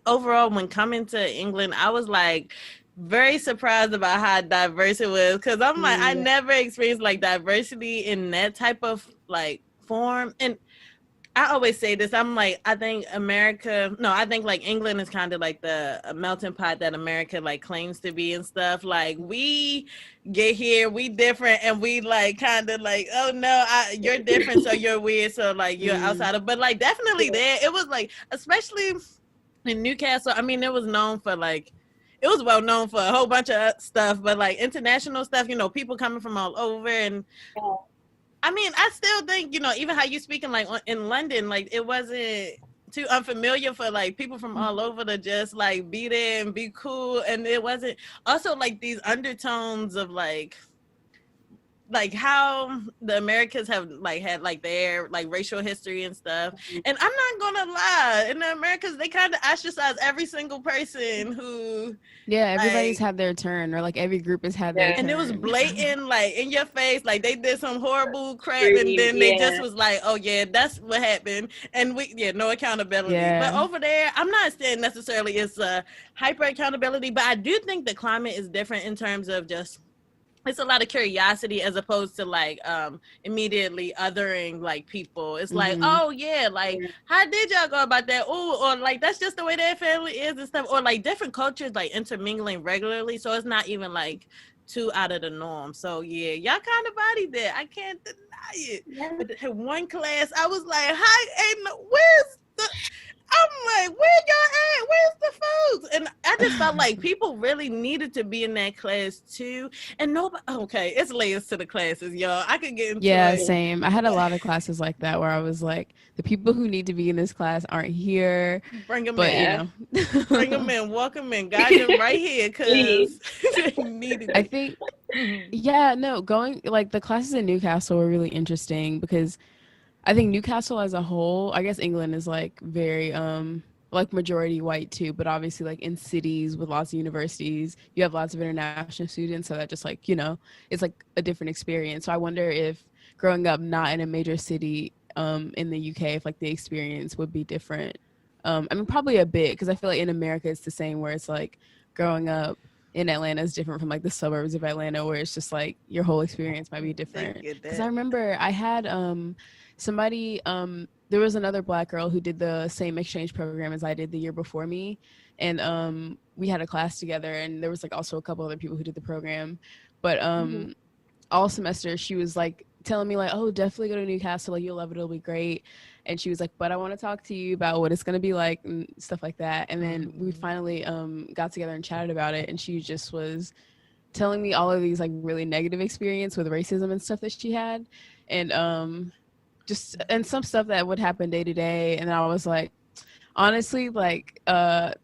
overall, when coming to England, I was like very surprised about how diverse it was, because I'm like, I never experienced like diversity in that type of like form. And I always say this. I'm like, I think America, no, I think like England is kind of like the melting pot that America like claims to be and stuff. Like we get here, we different, and we like kind of like, oh no, you're different, so you're weird, so like you're outside of. But like definitely there, it was like, especially in Newcastle. I mean, it was known for like. It was well known for a whole bunch of stuff, but like international stuff, you know, people coming from all over. And I mean, I still think, you know, even how you speaking like in London, like it wasn't too unfamiliar for like people from all over to just like be there and be cool. And it wasn't also like these undertones of like how the Americans have like had like their like racial history and stuff. And I'm not gonna lie, in the Americas they kind of ostracize every single person who everybody's had their turn, or like every group has had their turn. And it was blatant, like in your face, like they did some horrible crap, and then they just was like, oh yeah, that's what happened, and no accountability. But over there, I'm not saying necessarily it's a hyper accountability, but I do think the climate is different in terms of just, it's a lot of curiosity as opposed to like immediately othering like people. It's like, oh yeah, like how did y'all go about that? Oh, or like that's just the way their family is and stuff. Or like different cultures like intermingling regularly, so it's not even like too out of the norm. So yeah, y'all kind of bodied that. I can't deny it. But one class, I was like, hi, ain't no, where's the? I'm like, where y'all at? Where's the folks? And I just felt like people really needed to be in that class too. And nobody, okay, it's layers to the classes, y'all. I could get into it. Same. I had a lot of classes like that where I was like, the people who need to be in this class aren't here. Bring them in. You know. Bring them in, walk them in, guide them right here, because they needed it. I think, going, like the classes in Newcastle were really interesting because I think Newcastle as a whole, I guess England is like very like majority white too, but obviously like in cities with lots of universities, you have lots of international students, so that just like, you know, it's like a different experience. So I wonder if growing up not in a major city in the UK, if like the experience would be different. I mean, probably a bit, because I feel like in America it's the same, where it's like growing up in Atlanta is different from like the suburbs of Atlanta, where it's just like your whole experience might be different. Because I remember I had somebody, there was another Black girl who did the same exchange program as I did the year before me, and we had a class together, and there was like also a couple other people who did the program, but all semester she was like telling me like, oh, definitely go to Newcastle, like you'll love it, it'll be great. And she was like, but I want to talk to you about what it's going to be like and stuff like that. And then we finally got together and chatted about it, and she just was telling me all of these like really negative experience with racism and stuff that she had, and and some stuff that would happen day to day. And I was like, honestly, like that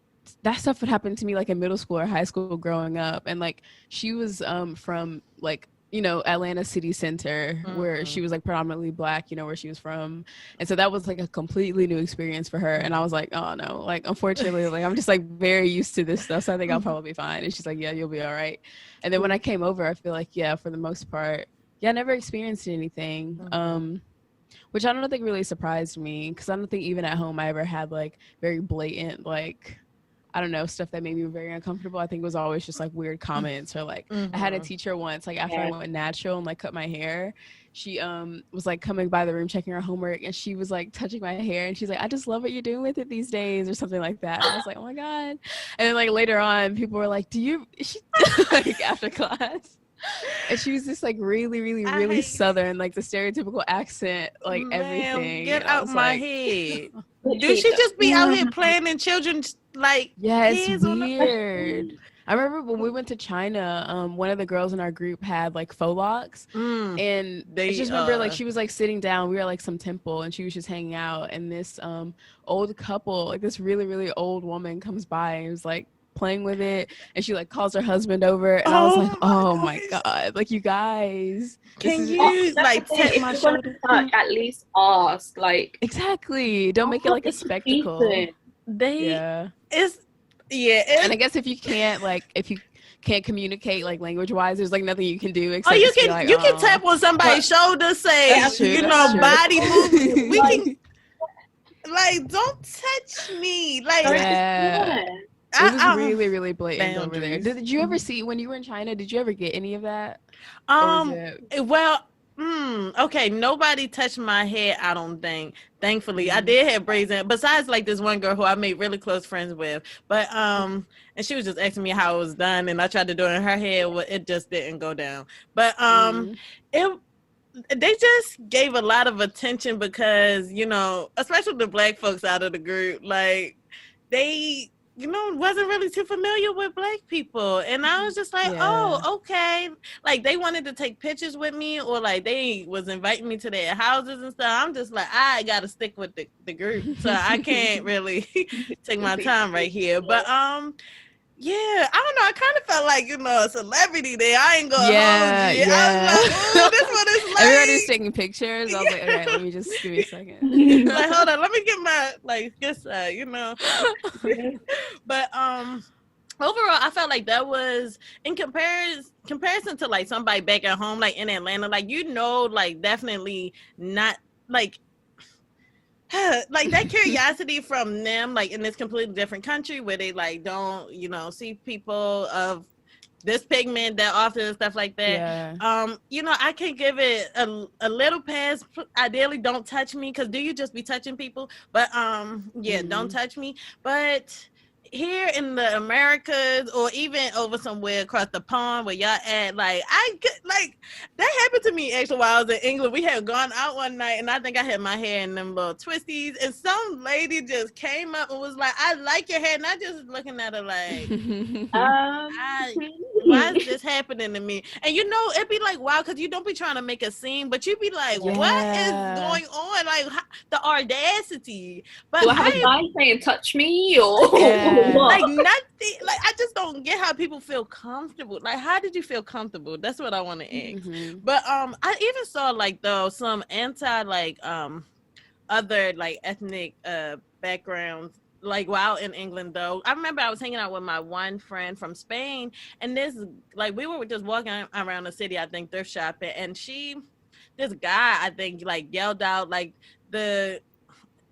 stuff would happen to me like in middle school or high school growing up. And like she was from like, you know, Atlanta city center, where she was like predominantly Black, you know, where she was from. And so that was like a completely new experience for her. And I was like, oh no, like unfortunately, like I'm just like very used to this stuff, so I think I'll probably be fine. And she's like, yeah, you'll be all right. And then when I came over, I feel like, yeah, for the most part, I never experienced anything. Which I don't think really surprised me, because I don't think even at home I ever had like very blatant, like, I don't know, stuff that made me very uncomfortable. I think it was always just like weird comments, or like I had a teacher once, like after I went natural and like cut my hair, she was like coming by the room checking her homework, and she was like touching my hair, and she's like, I just love what you're doing with it these days, or something like that. And I was like, oh my God. And then like later on, people were like, like after class. And she was just like really Southern, like the stereotypical accent, like everything. Get out my head. Do she just be out here playing in children's like? Yeah, it's weird. I remember when we went to China, one of the girls in our group had like faux locks, and I just remember like she was like sitting down. We were at like some temple, and she was just hanging out, and this old couple, like this really old woman, comes by and was like playing with it, and she like calls her husband over, and I was like, oh my God, like you guys, can you like tap my shoulder? At least ask, like, exactly, don't make it like a spectacle. And I guess if you can't communicate like language wise, there's like nothing you can do except you can tap on somebody's shoulder, say body movement. We can like, don't touch me, like It was I really, really blatant over there. boundaries. Did you ever see when you were in China? Did you ever get any of that, or was Um, it? well, okay, nobody touched my hair, I don't think. Thankfully, I Mm, did have braids in, besides like this one girl who I made really close friends with. But and she was just asking me how it was done, and I tried to do it in her hair, well, it just didn't go down. But mm, it they just gave a lot of attention because, you know, especially the black folks out of the group, like they, you know, wasn't really too familiar with black people. And I was just like, yeah. oh, okay. Like they wanted to take pictures with me, or like they was inviting me to their houses and stuff. I'm just like, I gotta stick with the group. So I can't really take my time right here. But yeah, I don't know. I kind of felt like, you know, a celebrity there. I ain't gonna hold Yeah, you. I was yeah. like, oh, this one is Everybody was like, taking pictures. I was like, okay, let me just give me a second. like, hold on, let me get my like this side, you know. But overall, I felt like that was in comparison to like somebody back at home, like in Atlanta, like, you know, like definitely not like like that curiosity from them, like in this completely different country where they like don't, you know, see people of this pigment that often and stuff like that. Yeah. You know, I can give it a little pass. Ideally, don't touch me, because do you just be touching people? But yeah, don't touch me. But here in the Americas, or even over somewhere across the pond where y'all at, like I get like that happened to me actually while I was in England. We had gone out one night, and I think I had my hair in them little twisties, and some lady just came up and was like, "I like your hair," and I just looking at her like, why is this happening to me? And you know, it'd be like, wow, because you don't be trying to make a scene, but you'd be like, what is Yeah. going on? Like the audacity. But Do I have a I sign saying touch me or Yeah. like what? nothing. Like I just don't get how people feel comfortable. Like, how did you feel comfortable? That's what I want to ask. Mhm. But I even saw like though some anti like other like ethnic backgrounds, like while in England though. I remember I was hanging out with my one friend from Spain, and this like we were just walking around the city, I think thrift shopping, and this guy I think like yelled out like the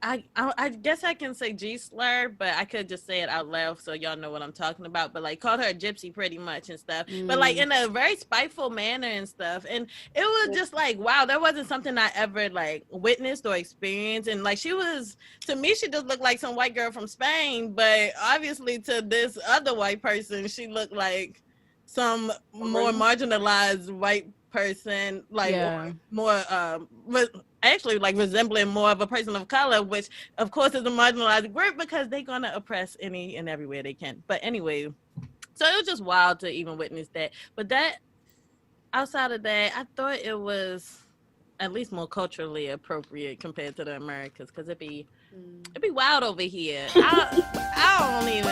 I guess I can say G slur, but I could just say it out loud so y'all know what I'm talking about. But like called her a gypsy pretty much and stuff. But like in a very spiteful manner and stuff. And it was just like, wow, that wasn't something I ever like witnessed or experienced. And like she was, to me, she just looked like some white girl from Spain. But obviously to this other white person, she looked like some more marginalized white person, like Yeah. more actually like resembling more of a person of color, which of course is a marginalized group because they're gonna oppress any and everywhere they can. But anyway, so it was just wild to even witness that. But that outside of that, I thought it was at least more culturally appropriate compared to the Americas, because it'd be wild over here. I don't even